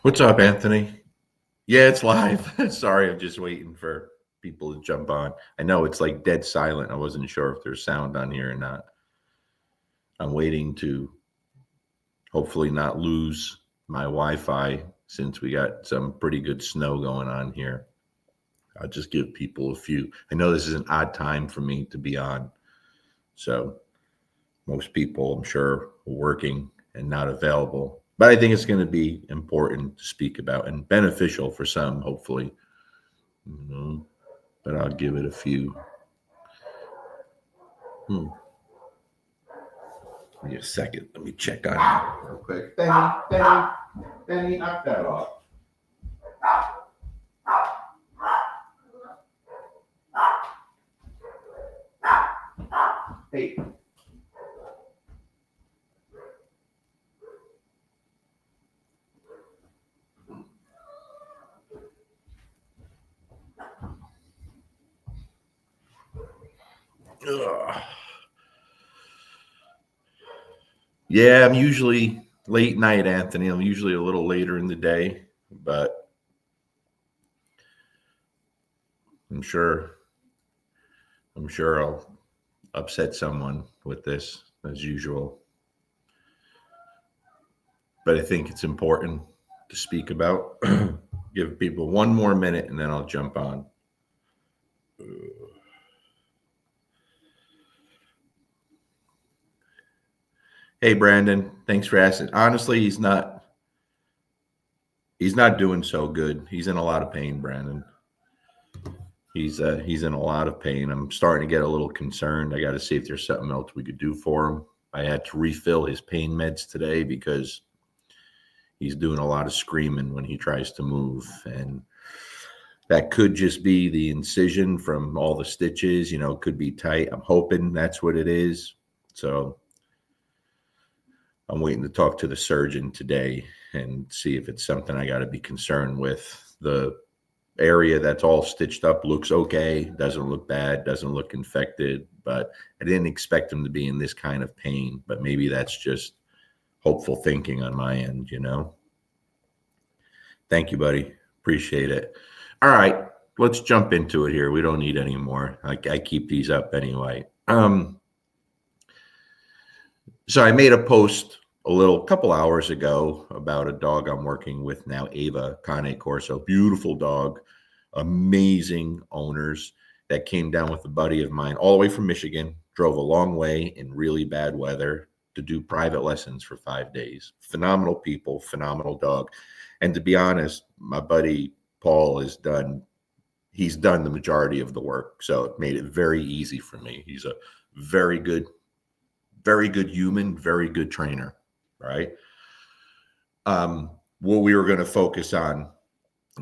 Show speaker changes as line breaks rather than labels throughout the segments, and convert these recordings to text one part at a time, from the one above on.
What's up, Anthony? Yeah, it's live. Sorry, I'm just waiting for people to jump on. I know it's like dead silent. I wasn't sure if there's sound on here or not. I'm waiting to hopefully not lose my Wi-Fi since we got some pretty good snow going on here. I'll just give people a few. I know this is an odd time for me to be on. So most people, I'm sure, are working and not available. But I think it's going to be important to speak about and beneficial for some, hopefully. But I'll give it a few. Give me a second. Let me check on it real quick. Benny, knock that off. Hey. Ugh. Yeah, I'm usually late night, Anthony. I'm usually a little later in the day, but I'm sure I'll upset someone with this as usual. But I think it's important to speak about. Give people one more minute and then I'll jump on. Hey, Brandon, thanks for asking. Honestly, he's not doing so good. He's in a lot of pain, Brandon. He's in a lot of pain. I'm starting to get a little concerned. I got to see if there's something else we could do for him. I had to refill his pain meds today because he's doing a lot of screaming when he tries to move, and that could just be the incision from all the stitches. It could be tight. I'm hoping that's what it is. So I'm waiting to talk to the surgeon today and see if it's something I got to be concerned with. The area that's all stitched up looks okay, doesn't look bad, doesn't look infected, but I didn't expect him to be in this kind of pain. But maybe that's just hopeful thinking on my end, Thank you, buddy. Appreciate it. All right, let's jump into it here. We don't need any more. I keep these up anyway. So I made a post a couple hours ago about a dog I'm working with now, Ava Cane Corso. Beautiful dog, amazing owners, that came down with a buddy of mine all the way from Michigan, drove a long way in really bad weather to do private lessons for 5 days. Phenomenal people, phenomenal dog. And to be honest, my buddy Paul he's done the majority of the work. So it made it very easy for me. He's a very good human, very good trainer, right? What we were going to focus on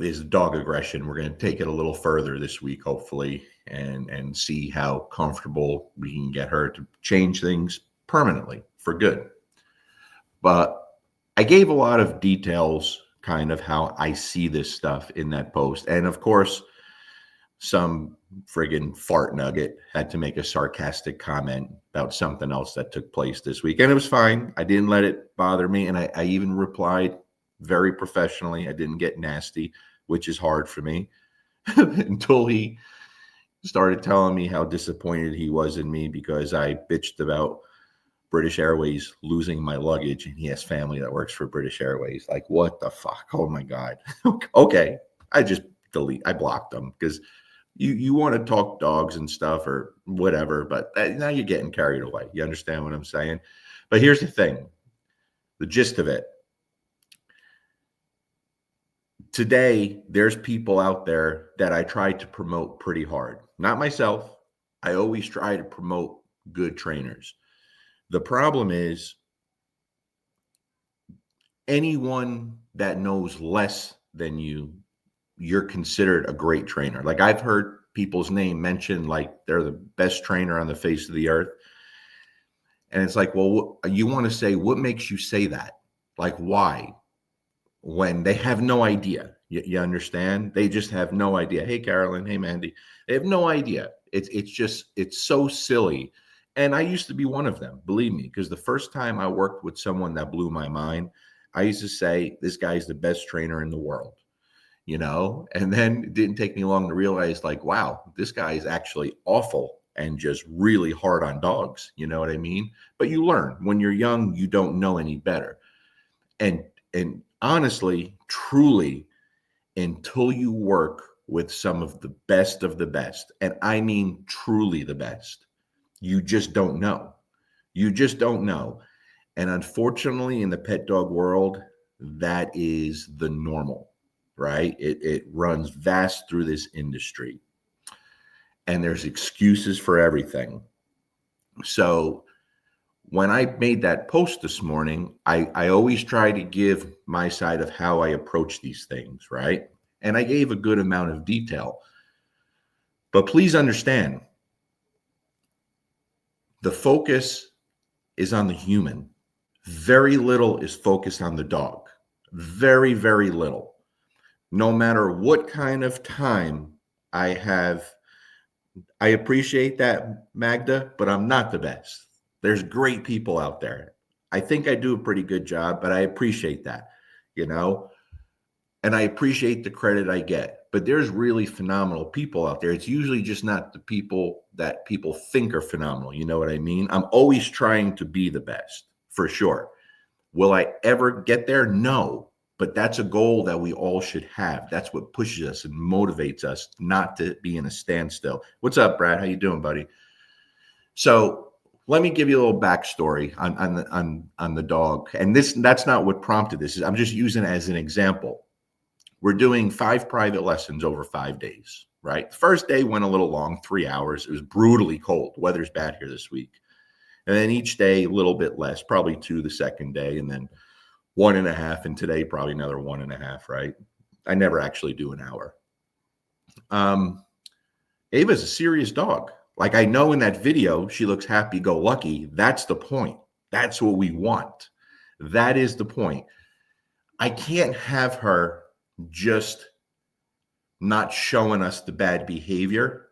is dog aggression. We're going to take it a little further this week, hopefully, and see how comfortable we can get her to change things permanently for good. But I gave a lot of details, kind of how I see this stuff in that post. And of course, some friggin' fart nugget had to make a sarcastic comment about something else that took place this week. And it was fine. I didn't let it bother me. And I even replied very professionally. I didn't get nasty, which is hard for me, until he started telling me how disappointed he was in me because I bitched about British Airways losing my luggage, and he has family that works for British Airways. Like, what the fuck? Oh my God. Okay. I blocked them because you want to talk dogs and stuff or whatever, but now you're getting carried away. You understand what I'm saying? But here's the thing, the gist of it. Today, there's people out there that I try to promote pretty hard. Not myself. I always try to promote good trainers. The problem is anyone that knows less than you're considered a great trainer. Like, I've heard people's name mentioned like they're the best trainer on the face of the earth. And it's like, well, you want to say, what makes you say that? Like, why? When they have no idea. You understand? They just have no idea. Hey, Carolyn. Hey, Mandy. They have no idea. It's so silly. And I used to be one of them, believe me, because the first time I worked with someone that blew my mind, I used to say, this guy's the best trainer in the world, and then it didn't take me long to realize, like, wow, this guy is actually awful and just really hard on dogs. You know what I mean? But you learn when you're young, you don't know any better. And honestly, truly, until you work with some of the best, and I mean truly the best, you just don't know. You just don't know. And unfortunately, in the pet dog world, that is the normal, right? It runs vast through this industry, and there's excuses for everything. So when I made that post this morning, I always try to give my side of how I approach these things, right? And I gave a good amount of detail. But please understand, the focus is on the human. Very little is focused on the dog. Very, very little. No matter what kind of time I have, I appreciate that, Magda, but I'm not the best. There's great people out there. I think I do a pretty good job, but I appreciate that, and I appreciate the credit I get. But there's really phenomenal people out there. It's usually just not the people that people think are phenomenal. You know what I mean? I'm always trying to be the best, for sure. Will I ever get there? No. But that's a goal that we all should have. That's what pushes us and motivates us not to be in a standstill. What's up, Brad? How you doing, buddy? So let me give you a little backstory on the dog. And that's not what prompted this. I'm just using it as an example. We're doing 5 private lessons over 5 days, right? The first day went a little long, 3 hours. It was brutally cold. Weather's bad here this week. And then each day a little bit less, probably 2 the second day, and then 1.5, and today probably another 1.5, right? I never actually do an hour. Ava's a serious dog. Like, I know in that video, she looks happy-go-lucky. That's the point. That's what we want. That is the point. I can't have her just not showing us the bad behavior,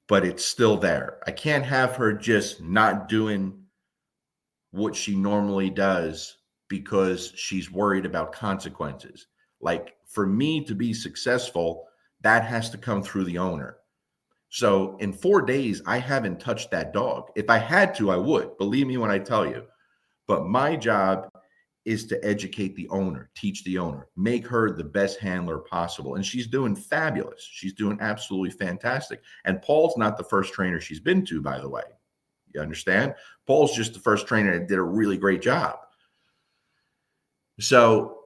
but it's still there. I can't have her just not doing what she normally does because she's worried about consequences. Like, for me to be successful, that has to come through the owner. So in 4 days, I haven't touched that dog. If I had to, I would. Believe me when I tell you. But my job is to educate the owner, teach the owner, make her the best handler possible. And she's doing fabulous. She's doing absolutely fantastic. And Paul's not the first trainer she's been to, by the way. You understand? Paul's just the first trainer that did a really great job. So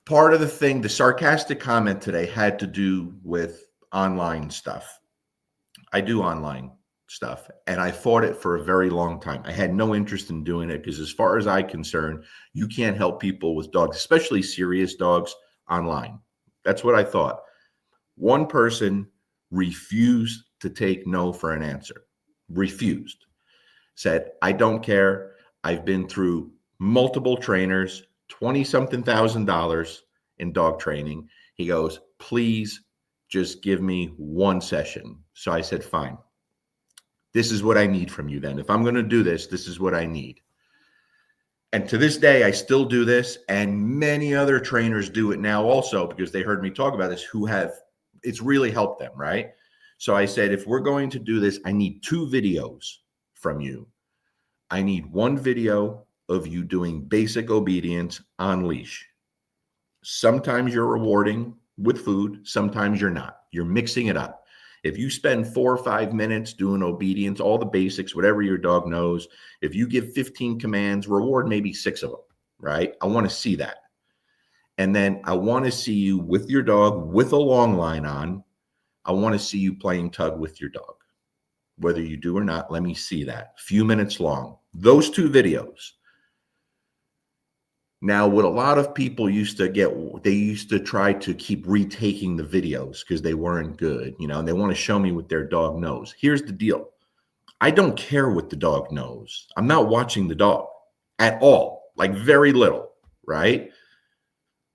part of the thing, the sarcastic comment today had to do with online stuff. I do online stuff, and I fought it for a very long time. I had no interest in doing it because, as far as I'm concerned, you can't help people with dogs, especially serious dogs, online. That's what I thought. One person refused to take no for an answer. Refused. Said, I don't care. I've been through multiple trainers, 20-something $1,000 in dog training. He goes, please just give me one session. So I said, fine. This is what I need from you then. If I'm going to do this, this is what I need. And to this day, I still do this. And many other trainers do it now also, because they heard me talk about this, it's really helped them, right? So I said, if we're going to do this, I need 2 videos from you. I need one video of you doing basic obedience on leash. Sometimes you're rewarding with food. Sometimes you're not. You're mixing it up. If you spend 4 or 5 minutes doing obedience, all the basics, whatever your dog knows, if you give 15 commands, reward maybe 6 of them, right? I want to see that. And then I want to see you with your dog with a long line on. I want to see you playing tug with your dog. Whether you do or not, let me see that. A few minutes long. Those 2 videos. Now, what a lot of people used to get, they used to try to keep retaking the videos because they weren't good, and they want to show me what their dog knows. Here's the deal. I don't care what the dog knows. I'm not watching the dog at all, like very little, right?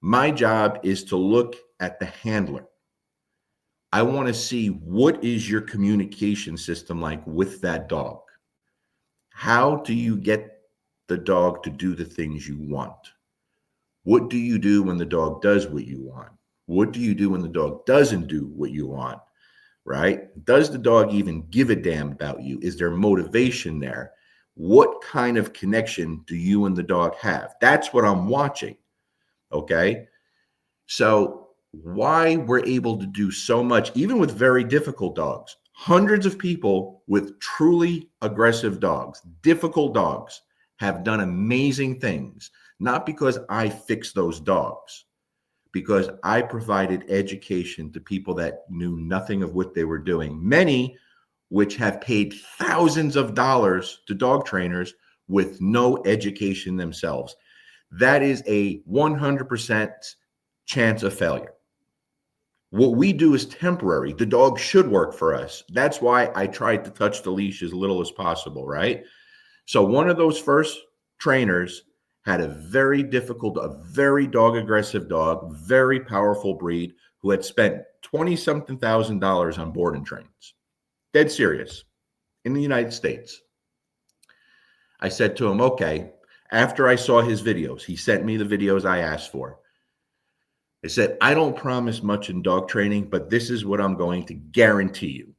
My job is to look at the handler. I want to see, what is your communication system like with that dog? How do you get the dog to do the things you want? What do you do when the dog does what you want? What do you do when the dog doesn't do what you want? Right? Does the dog even give a damn about you? Is there motivation there? What kind of connection do you and the dog have? That's what I'm watching. Okay. So, why we're able to do so much, even with very difficult dogs, hundreds of people with truly aggressive dogs, difficult dogs, have done amazing things, not because I fixed those dogs, because I provided education to people that knew nothing of what they were doing, many which have paid thousands of dollars to dog trainers with no education themselves. That is a 100% chance of failure. What we do is temporary. The dog should work for us. That's why I tried to touch the leash as little as possible, right? So one of those first trainers had a very difficult, a very dog aggressive dog, very powerful breed who had spent 20 something $1,000 on board and trains. Dead serious, in the United States. I said to him, okay, after I saw his videos, he sent me the videos I asked for. I said, I don't promise much in dog training, but this is what I'm going to guarantee you.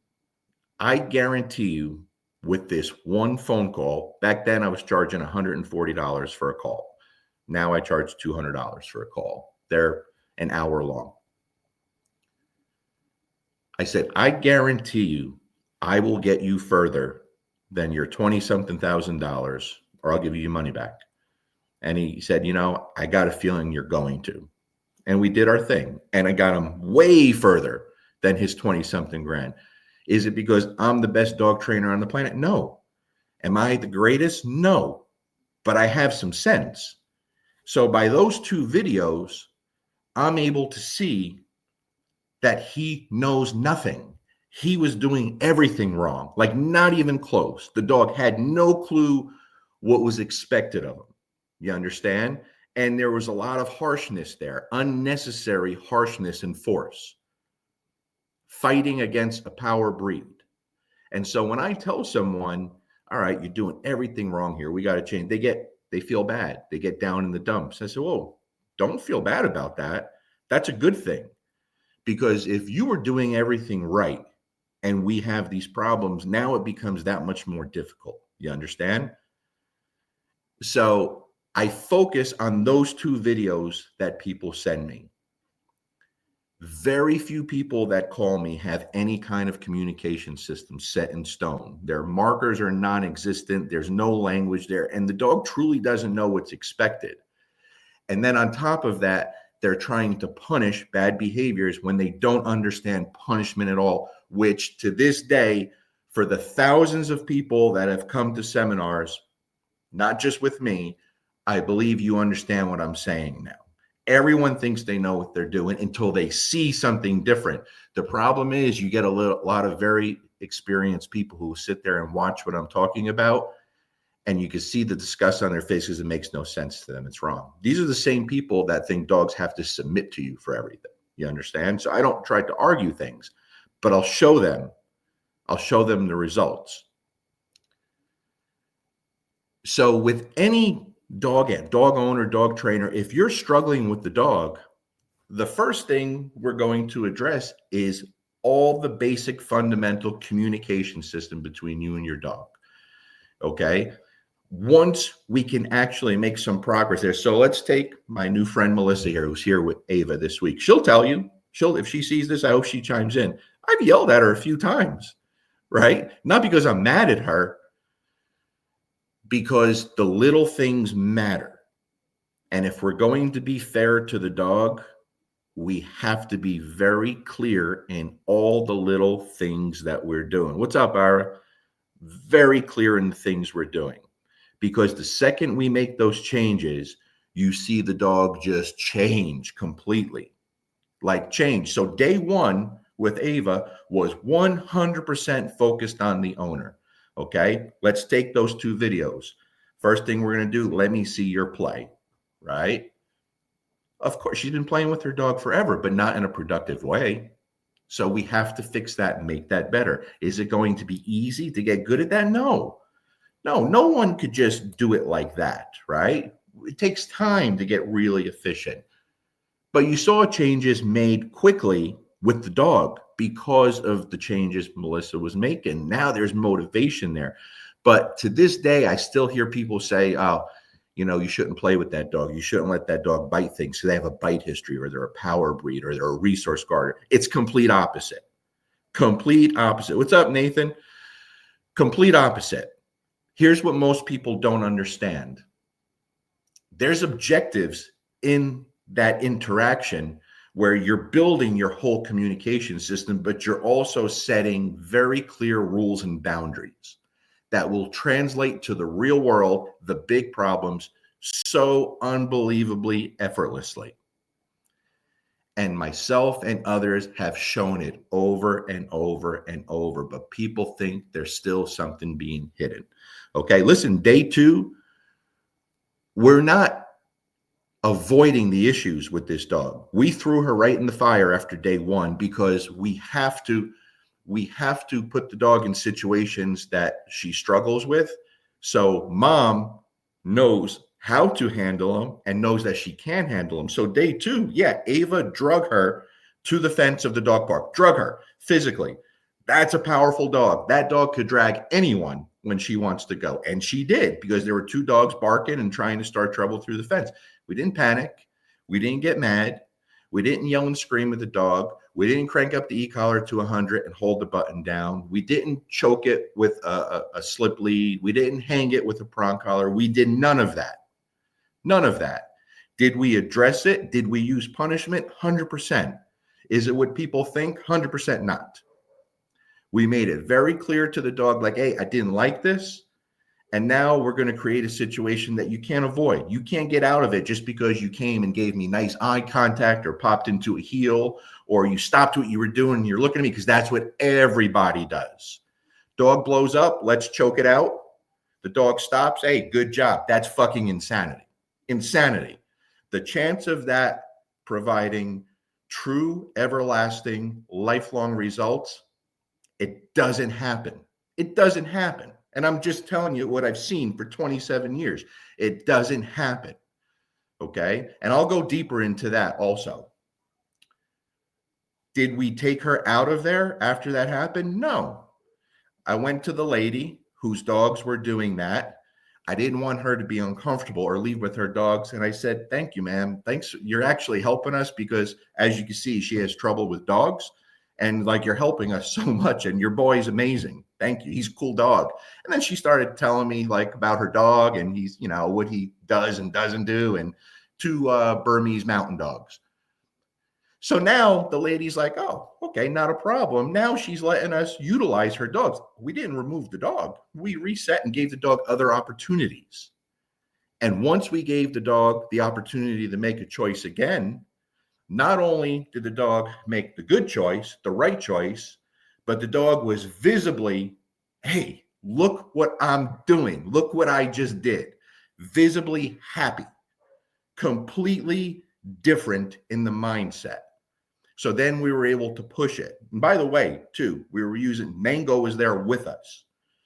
I guarantee you with this one phone call, back then I was charging $140 for a call. Now I charge $200 for a call. They're an hour long. I said, I guarantee you I will get you further than your 20 something $1,000, or I'll give you your money back. And he said, I got a feeling you're going to. And we did our thing. And I got him way further than his 20 something grand. Is it because I'm the best dog trainer on the planet? No. Am I the greatest? No. But I have some sense. So by those two videos, I'm able to see that he knows nothing. He was doing everything wrong, like not even close. The dog had no clue what was expected of him. You understand? And there was a lot of harshness there, unnecessary harshness and force, fighting against a power breed. And so when I tell someone, all right, you're doing everything wrong here, we got to change, they feel bad. They get down in the dumps. I said, whoa, don't feel bad about that. That's a good thing. Because if you were doing everything right and we have these problems, now it becomes that much more difficult. You understand? So I focus on those two videos that people send me. Very few people that call me have any kind of communication system set in stone. Their markers are non-existent. There's no language there. And the dog truly doesn't know what's expected. And then on top of that, they're trying to punish bad behaviors when they don't understand punishment at all, which to this day, for the thousands of people that have come to seminars, not just with me, I believe you understand what I'm saying now. Everyone thinks they know what they're doing until they see something different. The problem is you get a lot of very experienced people who sit there and watch what I'm talking about, and you can see the disgust on their faces. It makes no sense to them. It's wrong. These are the same people that think dogs have to submit to you for everything. You understand? So I don't try to argue things, but I'll show them the results. So with any dog owner, dog trainer, if you're struggling with the dog, the first thing we're going to address is all the basic fundamental communication system between you and your dog. Okay. Once we can actually make some progress there. So let's take my new friend Melissa here, who's here with Ava this week. She'll tell you, if she sees this, I hope she chimes in. I've yelled at her a few times, right? Not because I'm mad at her, because the little things matter. And if we're going to be fair to the dog, we have to be very clear in all the little things that we're doing. What's up, Ira? Very clear in the things we're doing. Because the second we make those changes, you see the dog just change completely. Like change. So day one with Ava was 100% focused on the owner. Okay, let's take those two videos. First thing we're going to do, let me see your play, right? Of course, she's been playing with her dog forever, but not in a productive way. So we have to fix that and make that better. Is it going to be easy to get good at that? No. No one could just do it like that, right? It takes time to get really efficient. But you saw changes made quickly with the dog because of the changes Melissa was making. Now there's motivation there. But to this day, I still hear people say, oh, you shouldn't play with that dog. You shouldn't let that dog bite things. So they have a bite history, or they're a power breed, or they're a resource guarder. It's complete opposite. Complete opposite. What's up, Nathan? Complete opposite. Here's what most people don't understand. There's objectives in that interaction where you're building your whole communication system, but you're also setting very clear rules and boundaries that will translate to the real world, the big problems, so unbelievably effortlessly. And myself and others have shown it over and over and over, but people think there's still something being hidden. Okay, listen, day 2, we're not avoiding the issues with this dog. We threw her right in the fire after day 1 because we have to put the dog in situations that she struggles with. So mom knows how to handle them and knows that she can handle them. So day 2, yeah, Ava drug her to the fence of the dog park, drug her physically. That's a powerful dog. That dog could drag anyone when she wants to go. And she did, because there were 2 dogs barking and trying to start trouble through the fence. We didn't panic. We didn't get mad. We didn't yell and scream at the dog. We didn't crank up the e-collar to 100 and hold the button down. We didn't choke it with a slip lead. We didn't hang it with a prong collar. We did none of that. None of that. Did we address it? Did we use punishment? 100%. Is it what people think? 100% not. We made it very clear to the dog, like, hey, I didn't like this. And now we're going to create a situation that you can't avoid. You can't get out of it just because you came and gave me nice eye contact, or popped into a heel, or you stopped what you were doing and you're looking at me, because that's what everybody does. Dog blows up, let's choke it out. The dog stops. Hey, good job. That's fucking insanity. Insanity. The chance of that providing true, everlasting, lifelong results, it doesn't happen. It doesn't happen. And I'm just telling you what I've seen for 27 years. It doesn't happen. Okay. And I'll go deeper into that also. Did we take her out of there after that happened? No. I went to the lady whose dogs were doing that. I didn't want her to be uncomfortable or leave with her dogs. And I said, thank you, ma'am. Thanks. You're actually helping us, because as you can see, she has trouble with dogs. And like, you're helping us so much, and your boy's amazing. Thank you. He's a cool dog. And then she started telling me like about her dog, and he's, what he does and doesn't do, and 2 Burmese mountain dogs. So now the lady's like, oh, okay, not a problem. Now she's letting us utilize her dogs. We didn't remove the dog. We reset and gave the dog other opportunities. And once we gave the dog the opportunity to make a choice again, not only did the dog make the good choice, the right choice, but the dog was visibly, hey, look what I'm doing. Look what I just did. Visibly happy, completely different in the mindset. So then we were able to push it. And by the way, too, we were using, Mango was there with us.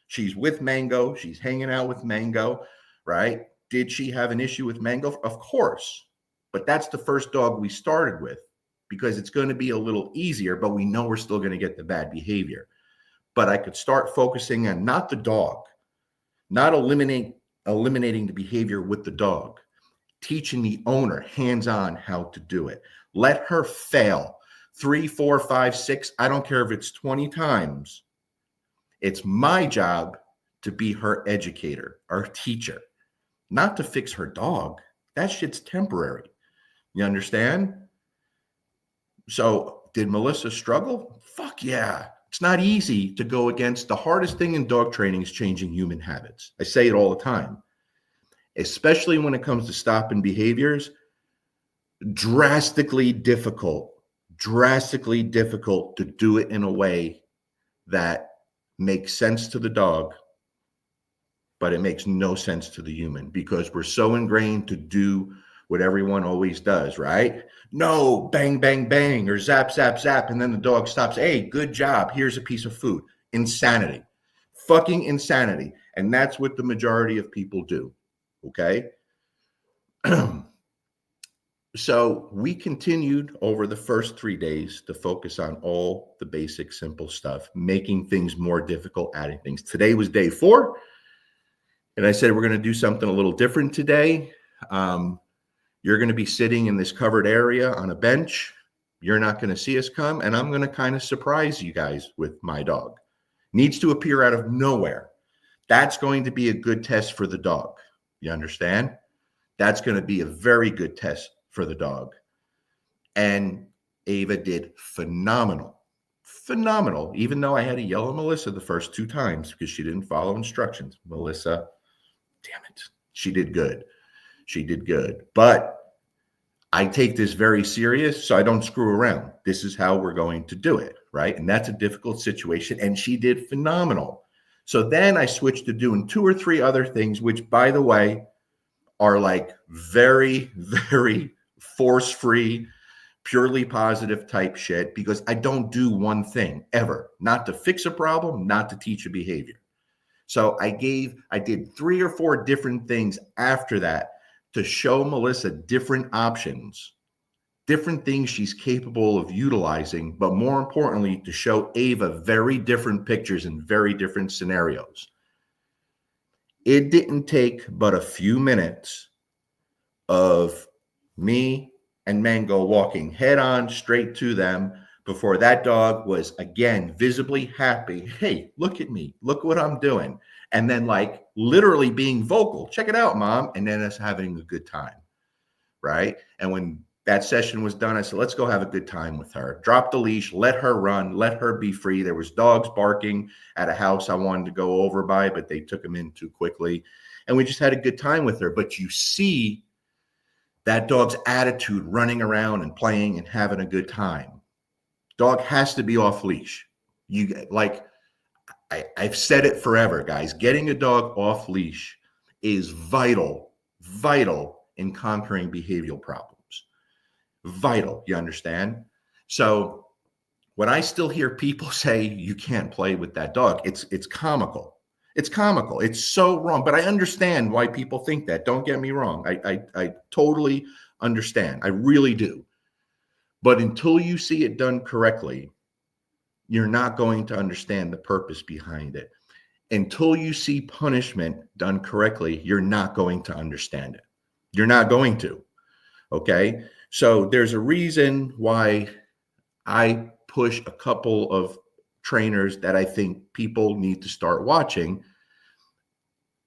She's with Mango. She's hanging out with Mango, right? Did she have an issue with Mango? Of course. But that's the first dog we started with, because it's going to be a little easier, but we know we're still going to get the bad behavior. But I could start focusing on not the dog, not eliminating the behavior with the dog, teaching the owner hands-on how to do it. Let her fail 3, 4, 5, 6. I don't care if it's 20 times. It's my job to be her educator, our teacher, not to fix her dog. That shit's temporary. You understand? So did Melissa struggle? Fuck yeah. It's not easy to go against. The hardest thing in dog training is changing human habits. I say it all the time, especially when it comes to stopping behaviors. Drastically difficult to do it in a way that makes sense to the dog, but it makes no sense to the human, because we're so ingrained to do what everyone always does, right? No, bang, bang, bang, or zap, zap, zap, and then the dog stops. Hey, good job. Here's a piece of food. Insanity. Fucking insanity. And that's what the majority of people do. Okay. So we continued over the first 3 days to focus on all the basic, simple stuff, making things more difficult, adding things. Today was day 4. And I said, we're going to do something a little different today. You're going to be sitting in this covered area on a bench. You're not going to see us come. And I'm going to kind of surprise you guys with my dog. Needs to appear out of nowhere. That's going to be a good test for the dog. You understand? That's going to be a very good test for the dog. And Ava did phenomenal. Phenomenal. Even though I had to yell at Melissa the first 2 times because she didn't follow instructions. Melissa, damn it. She did good. She did good. But I take this very serious, so I don't screw around. This is how we're going to do it, right? And that's a difficult situation. And she did phenomenal. So then I switched to doing 2 or 3 other things, which, by the way, are like very, very force-free, purely positive type shit, because I don't do one thing ever, not to fix a problem, not to teach a behavior. So I did 3 or 4 different things after that to show Melissa different options, different things she's capable of utilizing, but more importantly, to show Ava very different pictures and very different scenarios. It didn't take but a few minutes of me and Mango walking head on straight to them before that dog was again visibly happy. Hey, look at me. Look what I'm doing. And then like literally being vocal. Check it out, Mom. And then us having a good time. Right. And when that session was done, I said, let's go have a good time with her. Drop the leash, let her run, let her be free. There was dogs barking at a house I wanted to go over by, but they took them in too quickly. And we just had a good time with her. But you see that dog's attitude running around and playing and having a good time. Dog has to be off leash. I've said it forever, guys. Getting a dog off leash is vital in conquering behavioral problems. Vital, you understand? So when I still hear people say you can't play with that dog, it's comical. It's comical. It's so wrong. But I understand why people think that. Don't get me wrong. I totally understand. I really do. But until you see it done correctly, you're not going to understand the purpose behind it. Until you see punishment done correctly, you're not going to understand it. You're not going to. Okay? So there's a reason why I push a couple of trainers that I think people need to start watching.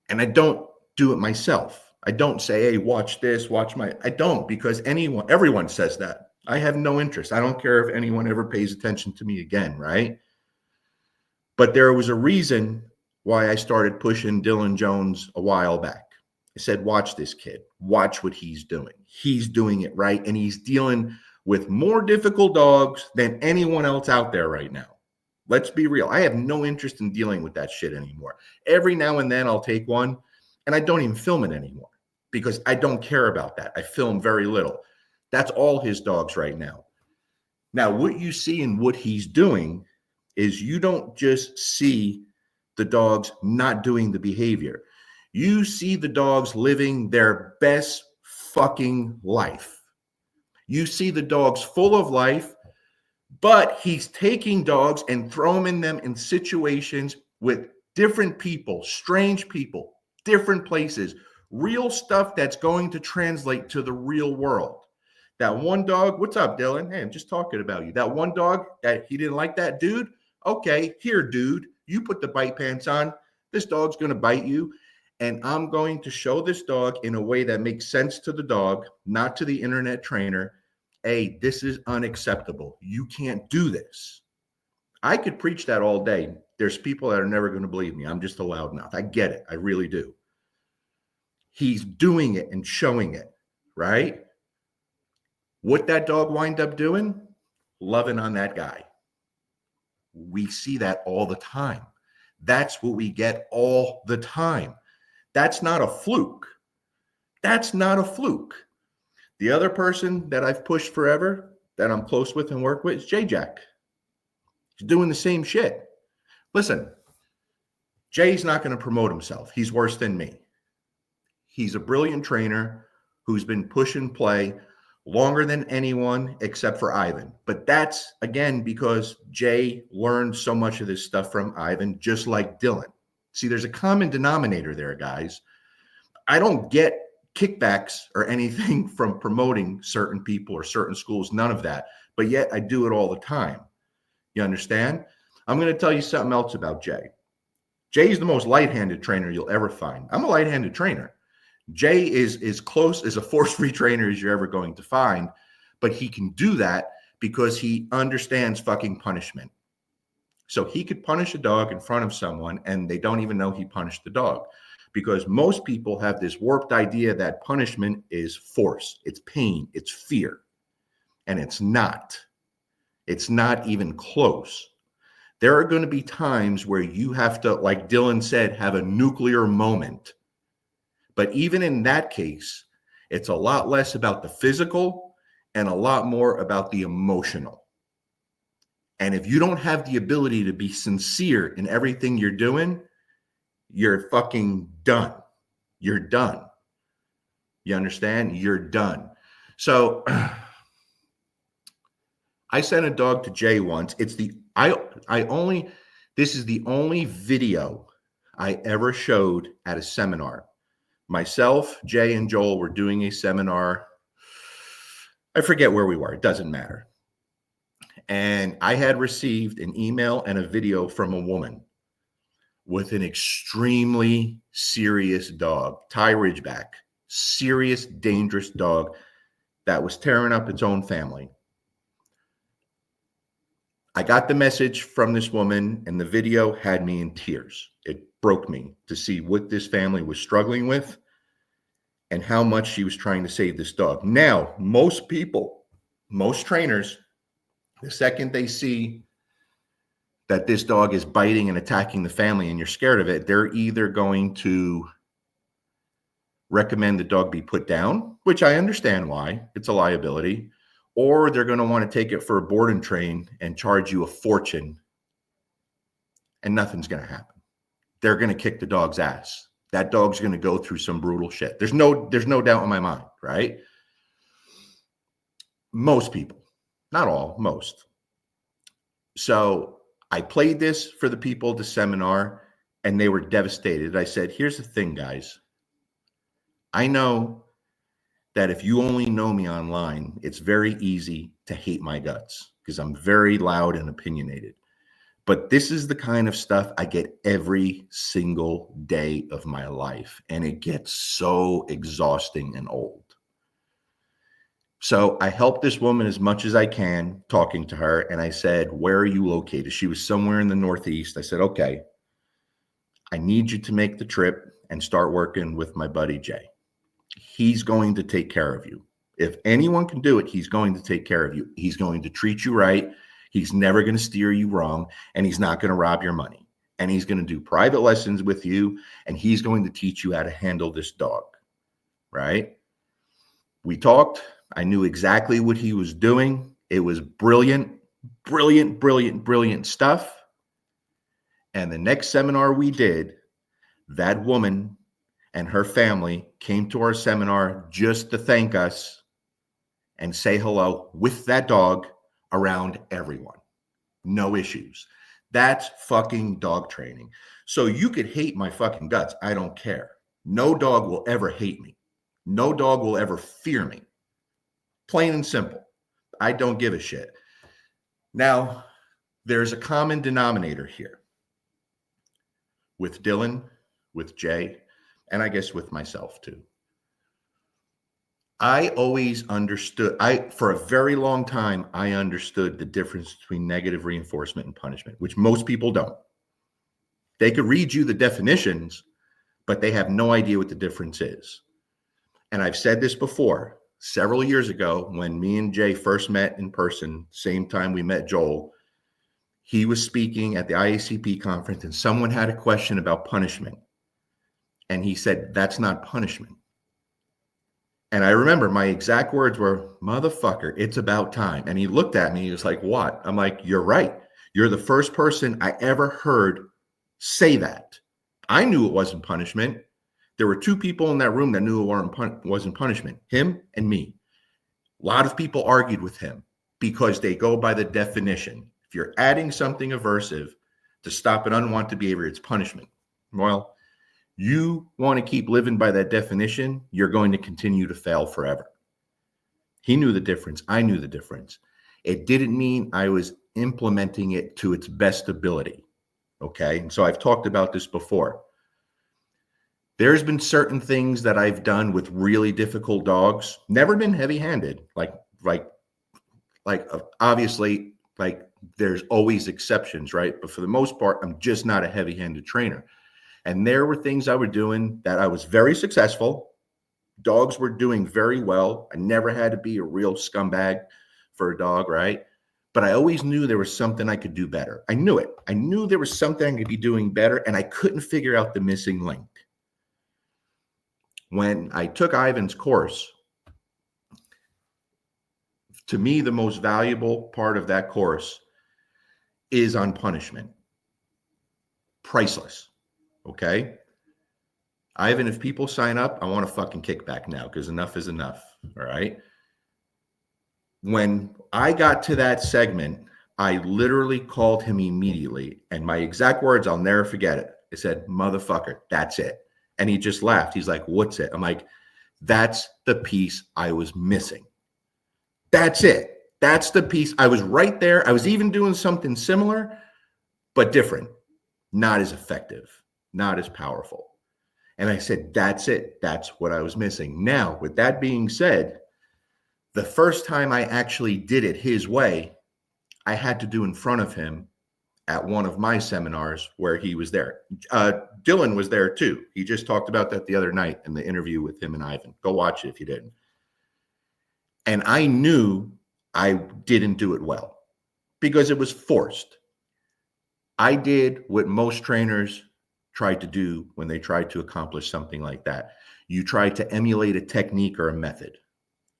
And I don't do it myself. I don't say, hey, watch this, I don't, because everyone says that. I have no interest. I don't care if anyone ever pays attention to me again, right? But there was a reason why I started pushing Dylan Jones a while back. I said, watch this kid. Watch what he's doing. He's doing it right, and he's dealing with more difficult dogs than anyone else out there right now. Let's be real. I have no interest in dealing with that shit anymore. Every now and then I'll take one, and I don't even film it anymore because I don't care about that. I film very little. That's all his dogs right now. Now, what you see in what he's doing is you don't just see the dogs not doing the behavior. You see the dogs living their best fucking life. You see the dogs full of life, but he's taking dogs and throwing them in situations with different people, strange people, different places, real stuff that's going to translate to the real world. That one dog, what's up, Dylan? Hey, I'm just talking about you. That one dog that he didn't like that dude. Okay, here, dude, you put the bite pants on. This dog's going to bite you. And I'm going to show this dog in a way that makes sense to the dog, not to the internet trainer. Hey, this is unacceptable. You can't do this. I could preach that all day. There's people that are never going to believe me. I'm just a loudmouth. I get it. I really do. He's doing it and showing it, right? What that dog wind up doing? Loving on that guy. We see that all the time. That's what we get all the time. That's not a fluke. That's not a fluke. The other person that I've pushed forever, that I'm close with and work with, is J-Jack. He's doing the same shit. Listen, Jay's not going to promote himself. He's worse than me. He's a brilliant trainer who's been push and play longer than anyone except for Ivan. But that's, again, because Jay learned so much of this stuff from Ivan, just like Dylan. See, there's a common denominator there, guys. I don't get kickbacks or anything from promoting certain people or certain schools, none of that. But yet I do it all the time. You understand? I'm going to tell you something else about Jay. Jay's the most light-handed trainer you'll ever find. I'm a light-handed trainer. Jay is as close as a force-free trainer as you're ever going to find, but he can do that because he understands fucking punishment. So he could punish a dog in front of someone and they don't even know he punished the dog, because most people have this warped idea that punishment is force, it's pain, it's fear, and it's not. It's not even close. There are going to be times where you have to, like Dylan said, have a nuclear moment. But even in that case, it's a lot less about the physical and a lot more about the emotional. And if you don't have the ability to be sincere in everything you're doing, you're fucking done. You're done. You understand? You're done. So I sent a dog to Jay once. This is the only video I ever showed at a seminar. Myself, Jay, and Joel were doing a seminar. I forget where we were. It doesn't matter. And I had received an email and a video from a woman with an extremely serious dog, Thai Ridgeback, serious, dangerous dog that was tearing up its own family. I got the message from this woman, and the video had me in tears. It broke me to see what this family was struggling with and how much she was trying to save this dog. Now, most people, most trainers, the second they see that this dog is biting and attacking the family and you're scared of it, they're either going to recommend the dog be put down, which I understand why, it's a liability, or they're going to want to take it for a board and train and charge you a fortune, and nothing's going to happen. They're going to kick the dog's ass. That dog's going to go through some brutal shit. There's no doubt in my mind, right? Most people, not all, most. So I played this for the people at the seminar, and they were devastated. I said, here's the thing, guys. I know that if you only know me online, it's very easy to hate my guts because I'm very loud and opinionated. But this is the kind of stuff I get every single day of my life, and it gets so exhausting and old. So I helped this woman as much as I can, talking to her, and I said, where are you located? She was somewhere in the Northeast. I said, okay, I need you to make the trip and start working with my buddy Jay. He's going to take care of you. If anyone can do it, he's going to take care of you. He's going to treat you right. He's never going to steer you wrong, and he's not going to rob your money. And he's going to do private lessons with you, and he's going to teach you how to handle this dog, right? We talked. I knew exactly what he was doing. It was brilliant, brilliant, brilliant, brilliant stuff. And the next seminar we did, that woman and her family came to our seminar just to thank us and say hello with that dog around everyone. No issues. That's fucking dog training. So you could hate my fucking guts. I don't care. No dog will ever hate me. No dog will ever fear me. Plain and simple. I don't give a shit. Now, there's a common denominator here with Dylan, with Jay, and I guess with myself too. I always understood, for a very long time, I understood the difference between negative reinforcement and punishment, which most people don't. They could read you the definitions, but they have no idea what the difference is. And I've said this before, several years ago, when me and Jay first met in person, same time we met Joel, he was speaking at the IACP conference and someone had a question about punishment. And he said, that's not punishment. And I remember my exact words were, motherfucker, it's about time. And he looked at me, he was like, what? I'm like, you're right. You're the first person I ever heard say that. I knew it wasn't punishment. There were two people in that room that knew it wasn't punishment, him and me. A lot of people argued with him because they go by the definition. If you're adding something aversive to stop an unwanted behavior, it's punishment. Well, you want to keep living by that definition, you're going to continue to fail forever. He knew the difference. I knew the difference. It didn't mean I was implementing it to its best ability. Okay. And so I've talked about this before. There's been certain things that I've done with really difficult dogs, never been heavy-handed. Like obviously, like there's always exceptions, right? But for the most part, I'm just not a heavy-handed trainer. And there were things I was doing that I was very successful. Dogs were doing very well. I never had to be a real scumbag for a dog, right? But I always knew there was something I could do better. I knew it. I knew there was something I could be doing better, and I couldn't figure out the missing link. When I took Ivan's course, to me, the most valuable part of that course is on punishment. Priceless. Okay? Ivan, if people sign up, I want a fucking kickback now because enough is enough. All right? When I got to that segment, I literally called him immediately. And my exact words, I'll never forget it. I said, motherfucker, that's it. And he just laughed. He's like, what's it? I'm like, that's the piece I was missing. That's it. That's the piece. I was right there. I was even doing something similar, but different. Not as effective, not as powerful. And I said, that's it. That's what I was missing. Now, with that being said, the first time I actually did it his way, I had to do in front of him at one of my seminars where he was there. Dylan was there too. He just talked about that the other night in the interview with him and Ivan. Go watch it if you didn't. And I knew I didn't do it well because it was forced. I did what most trainers try to do when they try to accomplish something like that. You try to emulate a technique or a method,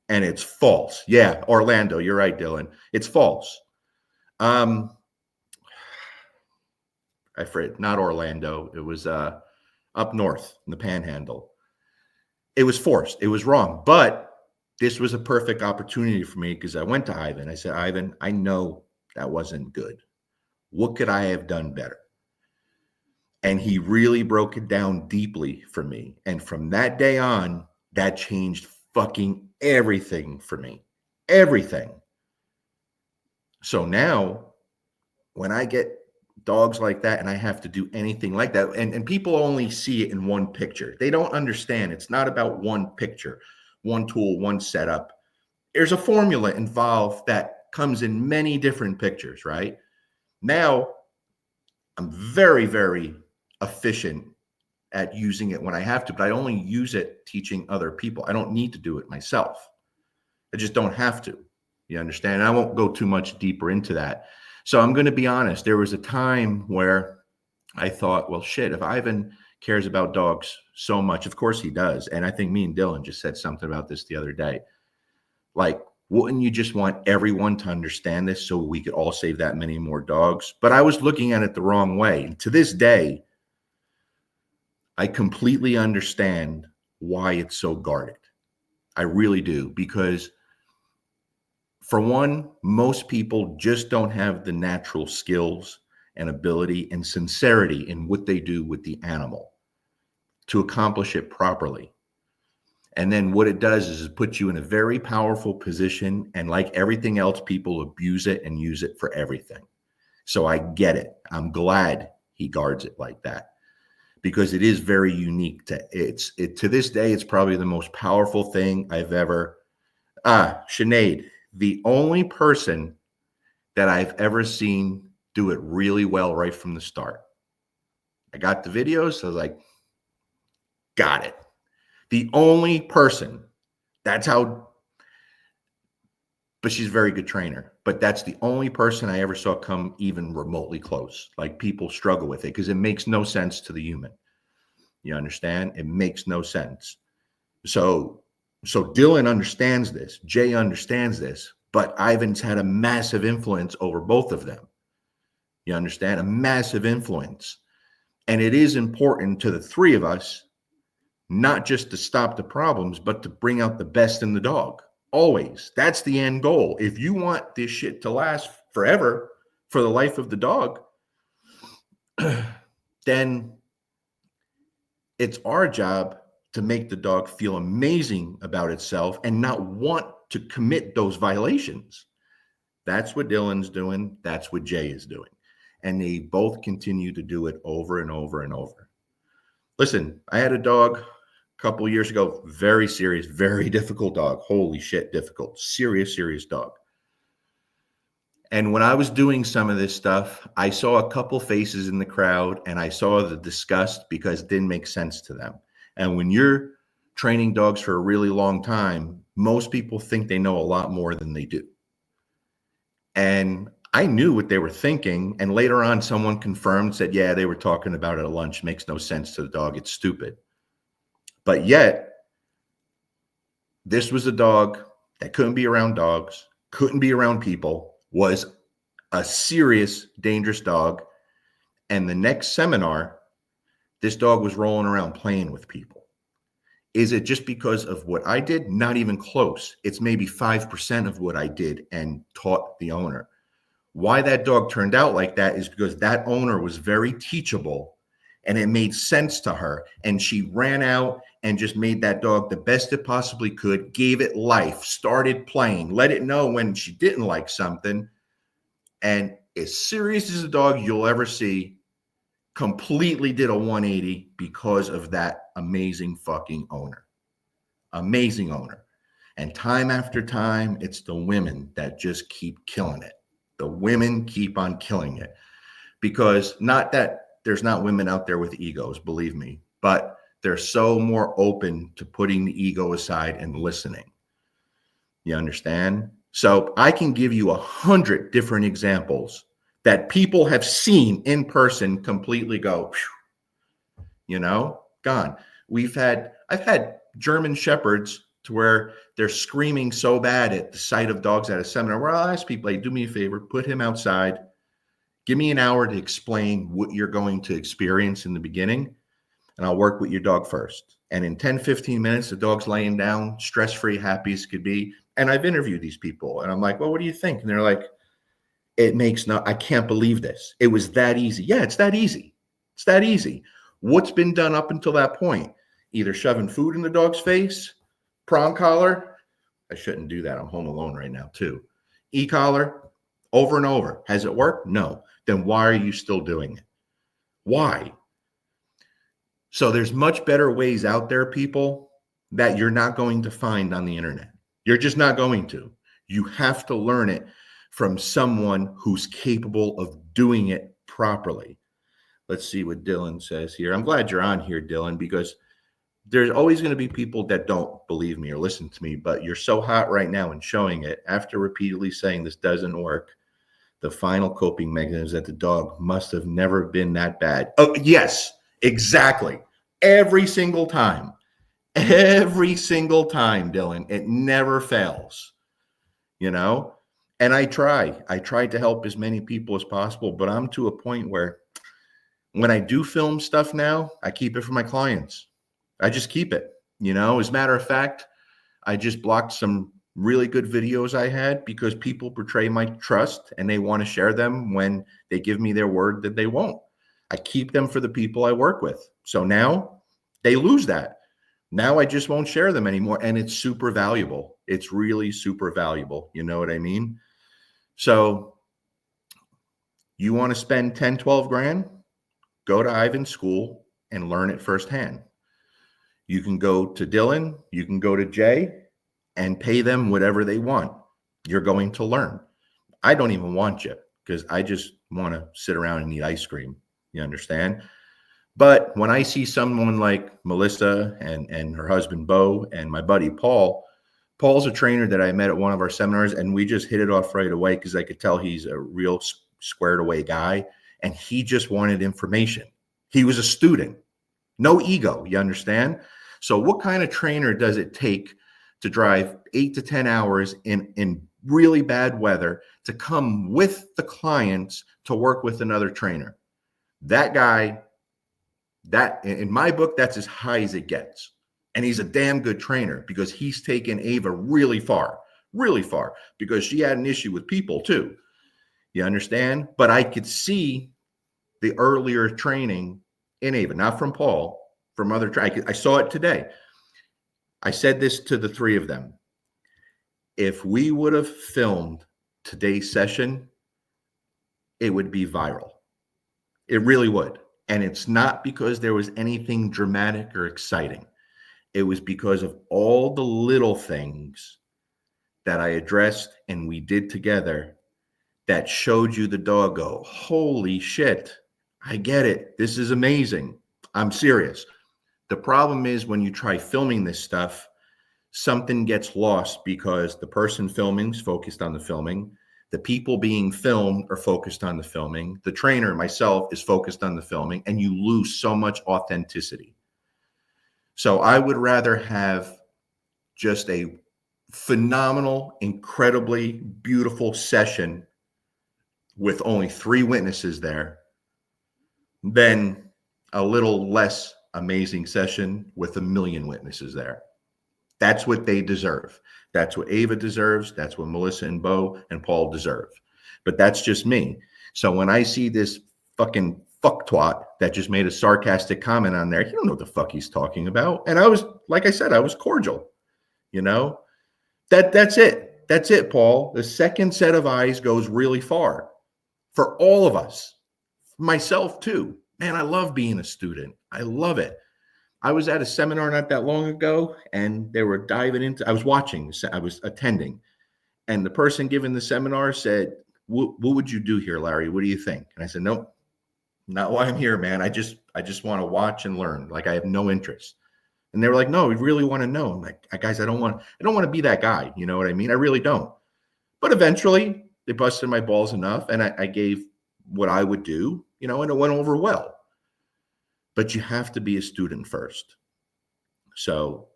and it's false. Yeah, Orlando, you're right, Dylan. It's false. I forget, not Orlando. It was up north in the Panhandle. It was forced. It was wrong. But this was a perfect opportunity for me because I went to Ivan. I said, Ivan, I know that wasn't good. What could I have done better? And he really broke it down deeply for me. And from that day on, that changed fucking everything for me. Everything. So now when I get dogs like that and I have to do anything like that, and people only see it in one picture. They don't understand. It's not about one picture, one tool, one setup. There's a formula involved that comes in many different pictures, right? Now, I'm very, very efficient at using it when I have to, but I only use it teaching other people. I don't need to do it myself. I just don't have to. You understand? And I won't go too much deeper into that. So I'm going to be honest. There was a time where I thought, well, shit, if Ivan cares about dogs so much, of course he does. And I think me and Dylan just said something about this the other day. Like, wouldn't you just want everyone to understand this so we could all save that many more dogs? But I was looking at it the wrong way. And to this day, I completely understand why it's so guarded. I really do. Because for one, most people just don't have the natural skills and ability and sincerity in what they do with the animal to accomplish it properly. And then what it does is it puts you in a very powerful position. And like everything else, people abuse it and use it for everything. So I get it. I'm glad he guards it like that because it is very unique. To this day, it's probably the most powerful thing I've ever. Sinead, the only person that I've ever seen do it really well right from the start. I got the videos. So I was like, got it. The only person. That's how. But she's a very good trainer. But that's the only person I ever saw come even remotely close. Like people struggle with it because it makes no sense to the human. You understand? It makes no sense. So Dylan understands this. Jay understands this. But Ivan's had a massive influence over both of them. You understand? A massive influence. And it is important to the three of us, not just to stop the problems, but to bring out the best in the dog. Always. That's the end goal. If you want this shit to last forever, for the life of the dog, then it's our job to make the dog feel amazing about itself and not want to commit those violations. That's what Dylan's doing. That's what Jay is doing. And they both continue to do it over and over and over. Listen, I had a dog a couple of years ago, very serious, very difficult dog. Holy shit, difficult. Serious, serious dog. And when I was doing some of this stuff, I saw a couple faces in the crowd and I saw the disgust because it didn't make sense to them. And when you're training dogs for a really long time, most people think they know a lot more than they do. And I knew what they were thinking. And later on, someone confirmed, said, yeah, they were talking about it at lunch. Makes no sense to the dog. It's stupid. But yet, this was a dog that couldn't be around dogs, couldn't be around people, was a serious, dangerous dog. And the next seminar, this dog was rolling around playing with people. Is it just because of what I did? Not even close. It's maybe 5% of what I did and taught the owner. Why that dog turned out like that is because that owner was very teachable and it made sense to her. And she ran out and just made that dog the best it possibly could, gave it life, started playing, let it know when she didn't like something. And as serious as a dog you'll ever see, completely did a 180 because of that amazing fucking owner. Amazing owner. And time after time, it's the women that just keep killing it. The women keep on killing it. Because not that there's not women out there with egos, believe me, but they're so more open to putting the ego aside and listening. You understand? So I can give you 100 different examples that people have seen in person completely go, gone. I've had German Shepherds to where they're screaming so bad at the sight of dogs at a seminar where I'll ask people, hey, do me a favor, put him outside. Give me an hour to explain what you're going to experience in the beginning, and I'll work with your dog first. And in 10, 15 minutes, the dog's laying down, stress-free, happy as could be. And I've interviewed these people, and I'm like, well, what do you think? And they're like, I can't believe this. It was that easy. Yeah, it's that easy. It's that easy. What's been done up until that point? Either shoving food in the dog's face, prong collar. I shouldn't do that. I'm home alone right now too. E-collar, over and over. Has it worked? No. Then why are you still doing it? Why? So there's much better ways out there, people, that you're not going to find on the internet. You're just not going to. You have to learn it from someone who's capable of doing it properly. Let's see what Dylan says here. I'm glad you're on here, Dylan, because there's always going to be people that don't believe me or listen to me, but you're so hot right now in showing it. After repeatedly saying this doesn't work, the final coping mechanism is that the dog must have never been that bad. Oh, yes, exactly. Every single time. Every single time, Dylan. It never fails. And I try to help as many people as possible, but I'm to a point where when I do film stuff now, I keep it for my clients. I just keep it, as a matter of fact, I just blocked some really good videos I had because people betray my trust and they want to share them when they give me their word that they won't. I keep them for the people I work with. So now they lose that. Now I just won't share them anymore. And it's super valuable. It's really super valuable. You know what I mean? So you want to spend 10, 12 grand? Go to Ivan's school and learn it firsthand. You can go to Dylan, you can go to Jay and pay them whatever they want. You're going to learn. I don't even want you because I just want to sit around and eat ice cream. You understand? But when I see someone like Melissa and her husband, Bo, and my buddy, Paul's a trainer that I met at one of our seminars, and we just hit it off right away because I could tell he's a real squared away guy, and he just wanted information. He was a student. No ego, you understand? So what kind of trainer does it take to drive 8 to 10 hours in really bad weather to come with the clients to work with another trainer? That guy That, in my book, that's as high as it gets. And he's a damn good trainer because he's taken Ava really far, because she had an issue with people too. You understand? But I could see the earlier training in Ava, not from Paul, from other I saw it today. I said this to the three of them. If we would have filmed today's session, it would be viral. It really would. And it's not because there was anything dramatic or exciting. It was because of all the little things that I addressed and we did together that showed you the dog go, holy shit, I get it. This is amazing. I'm serious. The problem is when you try filming this stuff, something gets lost because the person filming is focused on the filming. The people being filmed are focused on the filming. The trainer, myself, is focused on the filming, and you lose so much authenticity. So I would rather have just a phenomenal, incredibly beautiful session with only 3 witnesses there than a little less amazing session with 1 million witnesses there. That's what they deserve. That's what Ava deserves. That's what Melissa and Bo and Paul deserve. But that's just me. So when I see this fucking fucktwat that just made a sarcastic comment on there, he don't know what the fuck he's talking about. And I was, like I said, I was cordial. You know, that's it. That's it, Paul. The second set of eyes goes really far for all of us, myself too. Man, I love being a student. I love it. I was at a seminar not that long ago, and they were diving into, I was watching, I was attending, and the person giving the seminar said, what would you do here, Larry? What do you think? And I said, nope, not why I'm here, man. I just want to watch and learn. Like, I have no interest. And they were like, no, we really want to know. I'm like, guys, I don't want to be that guy. You know what I mean? I really don't. But eventually they busted my balls enough, and I gave what I would do, you know, and it went over well. But you have to be a student first. So